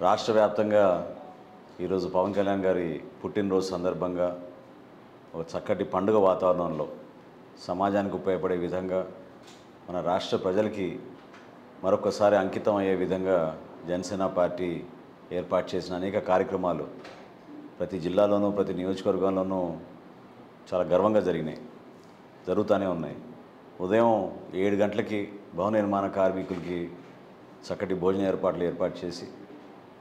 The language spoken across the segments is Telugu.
రాష్ట్ర వ్యాప్తంగా ఈరోజు పవన్ కళ్యాణ్ గారి పుట్టినరోజు సందర్భంగా ఒక చక్కటి పండుగ వాతావరణంలో సమాజానికి ఉపయోగపడే విధంగా మన రాష్ట్ర ప్రజలకి మరొకసారి అంకితం అయ్యే విధంగా జనసేన పార్టీ ఏర్పాటు చేసిన అనేక కార్యక్రమాలు ప్రతి జిల్లాలోనూ ప్రతి నియోజకవర్గంలోనూ చాలా గర్వంగా జరుగుతూనే ఉన్నాయి. ఉదయం 7 గంటలకి భవన నిర్మాణ కార్మికులకి చక్కటి భోజన ఏర్పాటు చేసి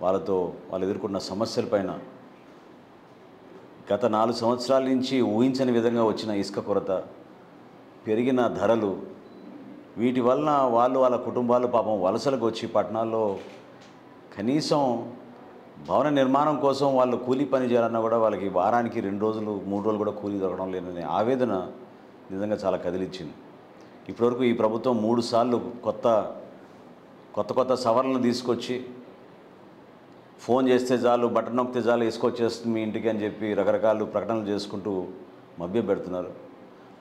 వాళ్ళు ఎదుర్కొన్న సమస్యలపైన గత 4 సంవత్సరాల నుంచి ఊహించని విధంగా వచ్చిన ఇసుక కొరత, పెరిగిన ధరలు, వీటి వలన వాళ్ళ కుటుంబాలు పాపం వలసలకు వచ్చి పట్టణాల్లో కనీసం భవన నిర్మాణం కోసం వాళ్ళు కూలీ పని చేయాలన్నా కూడా వాళ్ళకి వారానికి 2 రోజులు 3 రోజులు కూడా కూలీ దొరకడం లేదనే ఆవేదన నిజంగా చాలా కదిలించింది. ఇప్పటివరకు ఈ ప్రభుత్వం 3 సార్లు కొత్త సవరణలు తీసుకొచ్చి ఫోన్ చేస్తే చాలు, బటన్ నొక్కితే చాలు వేసుకొచ్చేస్తుంది మీ ఇంటికి అని చెప్పి రకరకాల ప్రకటనలు చేసుకుంటూ మభ్య పెడుతున్నారు.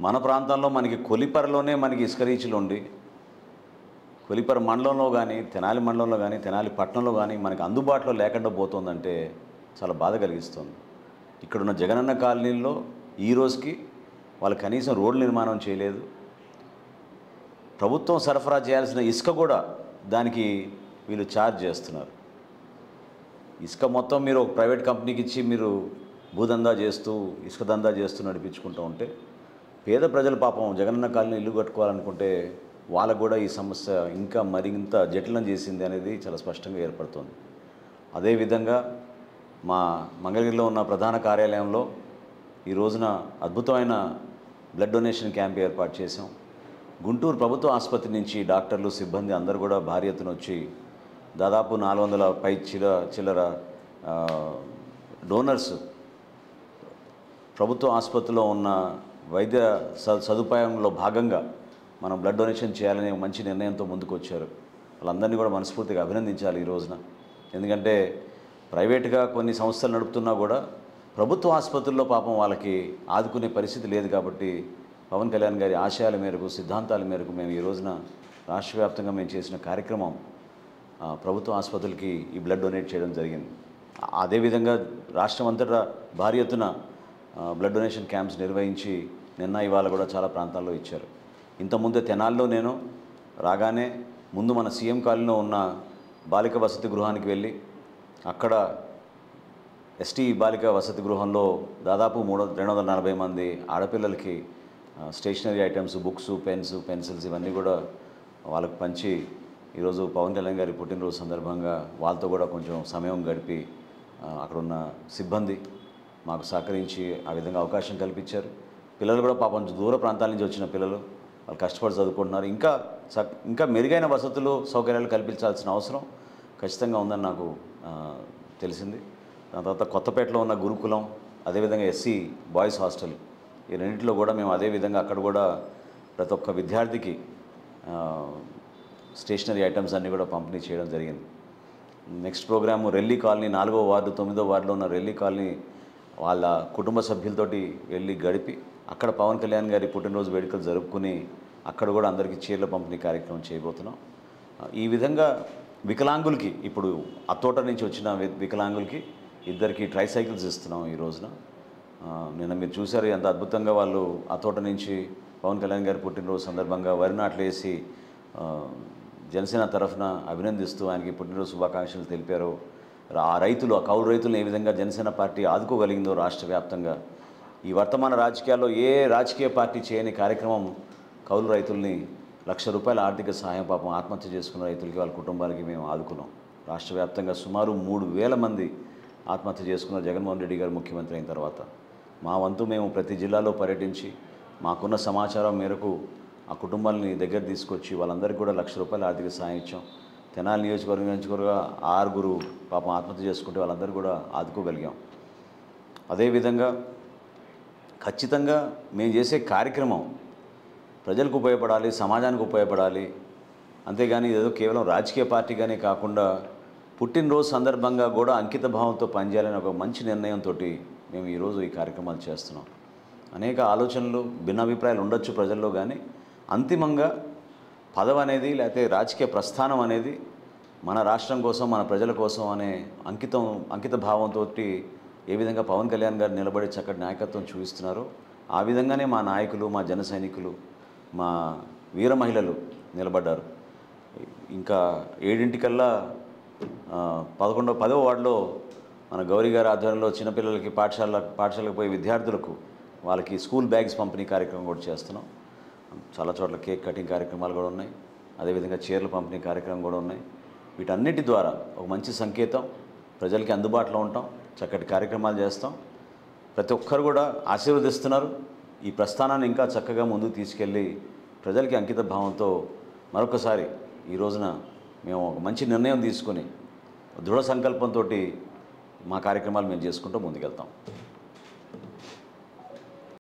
మన ప్రాంతంలో మనకి కొలిపరలోనే మనకి ఇసుక రీచ్లు ఉండి కొలిపర మండలంలో కానీ తెనాలి మండలంలో కానీ తెనాలి పట్టణంలో కానీ మనకి అందుబాటులో లేకుండా పోతుందంటే చాలా బాధ కలిగిస్తుంది. ఇక్కడున్న జగనన్న కాలనీల్లో ఈ రోజుకి వాళ్ళు కనీసం రోడ్ల నిర్మాణం చేయలేదు. ప్రభుత్వం సరఫరా చేయాల్సిన ఇసుక కూడా దానికి వీళ్ళు ఛార్జ్ చేస్తున్నారు. ఇసుక మొత్తం మీరు ఒక ప్రైవేట్ కంపెనీకి ఇచ్చి మీరు భూదందా చేస్తూ ఇసుక దందా చేస్తూ నడిపించుకుంటూ ఉంటే పేద ప్రజలు పాపం జగనన్న కాలనీ ఇల్లు కట్టుకోవాలనుకుంటే వాళ్ళకు కూడా ఈ సమస్య ఇంకా మరింత జటిలం చేసింది అనేది చాలా స్పష్టంగా ఏర్పడుతుంది. అదేవిధంగా మా మంగళగిరిలో ఉన్న ప్రధాన కార్యాలయంలో ఈ రోజున అద్భుతమైన బ్లడ్ డొనేషన్ క్యాంప్ ఏర్పాటు చేశాం. గుంటూరు ప్రభుత్వ ఆసుపత్రి నుంచి డాక్టర్లు సిబ్బంది అందరూ కూడా భారీ ఎత్తున వచ్చి దాదాపు 400 పై చిల్లర డోనర్స్ ప్రభుత్వ ఆసుపత్రిలో ఉన్న వైద్య సదుపాయంలో భాగంగా మనం బ్లడ్ డొనేషన్ చేయాలనే మంచి నిర్ణయంతో ముందుకు వచ్చారు. వాళ్ళందరినీ కూడా మనస్ఫూర్తిగా అభినందించాలి ఈ రోజున. ఎందుకంటే ప్రైవేట్గా కొన్ని సంస్థలు నడుపుతున్నా కూడా ప్రభుత్వ ఆసుపత్రుల్లో పాపం వాళ్ళకి ఆదుకునే పరిస్థితి లేదు. కాబట్టి పవన్ కళ్యాణ్ గారి ఆశయాల మేరకు సిద్ధాంతాల మేరకు మేము ఈ రోజున రాష్ట్ర వ్యాప్తంగా మేము చేసిన కార్యక్రమం ప్రభుత్వ ఆసుపత్రులకి ఈ బ్లడ్ డొనేట్ చేయడం జరిగింది. అదేవిధంగా రాష్ట్రం అంతటా భారీ ఎత్తున బ్లడ్ డొనేషన్ క్యాంప్స్ నిర్వహించి ఇవాళ కూడా చాలా ప్రాంతాల్లో ఇచ్చారు. ఇంతకుముందే తెనాల్లో నేను రాగానే ముందు మన సీఎం కాలనీలో ఉన్న బాలిక వసతి గృహానికి వెళ్ళి అక్కడ ఎస్టీ బాలిక వసతి గృహంలో దాదాపు 240 మంది ఆడపిల్లలకి stationery items, books, pens, pencils ఇవన్నీ కూడా వాళ్ళకు పంచి ఈరోజు పవన్ కళ్యాణ్ గారి పుట్టినరోజు సందర్భంగా వాళ్ళతో కూడా కొంచెం సమయం గడిపి అక్కడున్న సిబ్బంది మాకు సహకరించి ఆ విధంగా అవకాశం కల్పించారు. పిల్లలు కూడా పాపం దూర ప్రాంతాల నుంచి వచ్చిన పిల్లలు వాళ్ళు కష్టపడి చదువుకుంటున్నారు. ఇంకా మెరుగైన వసతులు సౌకర్యాలు కల్పించాల్సిన అవసరం ఖచ్చితంగా ఉందని నాకు తెలిసింది. దాని తర్వాత కొత్తపేటలో ఉన్న గురుకులం, అదేవిధంగా ఎస్సీ బాయ్స్ హాస్టల్, ఈ రెండింటిలో కూడా మేము అదేవిధంగా అక్కడ కూడా ప్రతి ఒక్క విద్యార్థికి స్టేషనరీ ఐటమ్స్ అన్నీ కూడా పంపిణీ చేయడం జరిగింది. నెక్స్ట్ ప్రోగ్రాము రెల్లి కాలనీ 4వ వార్డు 9వ వార్డులో ఉన్న రెల్లి కాలనీ వాళ్ళ కుటుంబ సభ్యులతోటి వెళ్ళి గడిపి అక్కడ పవన్ కళ్యాణ్ గారి పుట్టినరోజు వేడుకలు జరుపుకుని అక్కడ కూడా అందరికీ చీరల పంపిణీ కార్యక్రమం చేయబోతున్నాం. ఈ విధంగా వికలాంగులకి ఇప్పుడు అత్తోట నుంచి వచ్చిన వికలాంగులకి 2కి ట్రైసైకిల్స్ ఇస్తున్నాం ఈ రోజున. నిన్న మీరు చూశారు ఎంత అద్భుతంగా వాళ్ళు అత్తోట నుంచి పవన్ కళ్యాణ్ గారి పుట్టినరోజు సందర్భంగా వరి నాట్లు వేసి జనసేన తరఫున అభినందిస్తూ ఆయనకి పుట్టినరోజు శుభాకాంక్షలు తెలిపారు. ఆ కౌలు రైతులను ఏ విధంగా జనసేన పార్టీ ఆదుకోగలిగిందో రాష్ట్ర వ్యాప్తంగా ఈ వర్తమాన రాజకీయాల్లో ఏ రాజకీయ పార్టీ చేయని కార్యక్రమం కౌలు రైతుల్ని ₹1,00,000 ఆర్థిక సహాయం పాపం ఆత్మహత్య చేసుకున్న రైతులకి వాళ్ళ కుటుంబాలకి మేము ఆదుకున్నాం. రాష్ట్ర వ్యాప్తంగా సుమారు 3,000 మంది ఆత్మహత్య చేసుకున్న జగన్మోహన్ రెడ్డి గారు ముఖ్యమంత్రి అయిన తర్వాత మా వంతు మేము ప్రతి జిల్లాలో పర్యటించి మాకున్న సమాచారం మేరకు ఆ కుటుంబాలని దగ్గర తీసుకొచ్చి వాళ్ళందరికీ కూడా ₹1,00,000 ఆర్థిక సహాయం ఇచ్చాం. తెనాలి నియోజకవర్గం 6 పాపం ఆత్మహత్య చేసుకుంటే వాళ్ళందరూ కూడా ఆదుకోగలిగాం. అదేవిధంగా ఖచ్చితంగా మేము చేసే కార్యక్రమం ప్రజలకు ఉపయోగపడాలి, సమాజానికి ఉపయోగపడాలి. అంతేగాని ఏదో కేవలం రాజకీయ పార్టీగానే కాకుండా పుట్టినరోజు సందర్భంగా కూడా అంకిత భావంతో పనిచేయాలని ఒక మంచి నిర్ణయంతో మేము ఈరోజు ఈ కార్యక్రమాలు చేస్తున్నాం. అనేక ఆలోచనలు, భిన్నాభిప్రాయాలు ఉండొచ్చు ప్రజల్లో, కానీ అంతిమంగా పదవి అనేది లేకపోతే రాజకీయ ప్రస్థానం అనేది మన రాష్ట్రం కోసం, మన ప్రజల కోసం అనే అంకిత భావంతో ఏ విధంగా పవన్ కళ్యాణ్ గారు నిలబడి చక్కటి నాయకత్వం చూపిస్తున్నారో ఆ విధంగానే మా నాయకులు, మా జన సైనికులు, మా వీర మహిళలు నిలబడ్డారు. ఇంకా 7 10వ వార్డులో మన గౌరీ గారి ఆధ్వర్యంలో చిన్నపిల్లలకి పాఠశాలకు పోయే విద్యార్థులకు వాళ్ళకి స్కూల్ బ్యాగ్స్ పంపిణీ కార్యక్రమం కూడా చేస్తున్నాం. చాలా చోట్ల కేక్ కటింగ్ కార్యక్రమాలు కూడా ఉన్నాయి. అదేవిధంగా చీరల పంపిణీ కార్యక్రమం కూడా ఉన్నాయి. వీటన్నిటి ద్వారా ఒక మంచి సంకేతం, ప్రజలకి అందుబాటులో ఉంటాం, చక్కటి కార్యక్రమాలు చేస్తాం. ప్రతి ఒక్కరు కూడా ఆశీర్వదిస్తున్నారు. ఈ ప్రస్థానాన్ని ఇంకా చక్కగా ముందుకు తీసుకెళ్ళి ప్రజలకి అంకిత భావంతో మరొకసారి ఈ రోజున మేము ఒక మంచి నిర్ణయం తీసుకొని దృఢ సంకల్పంతో మా కార్యక్రమాలు మేము చేసుకుంటూ ముందుకెళ్తాం.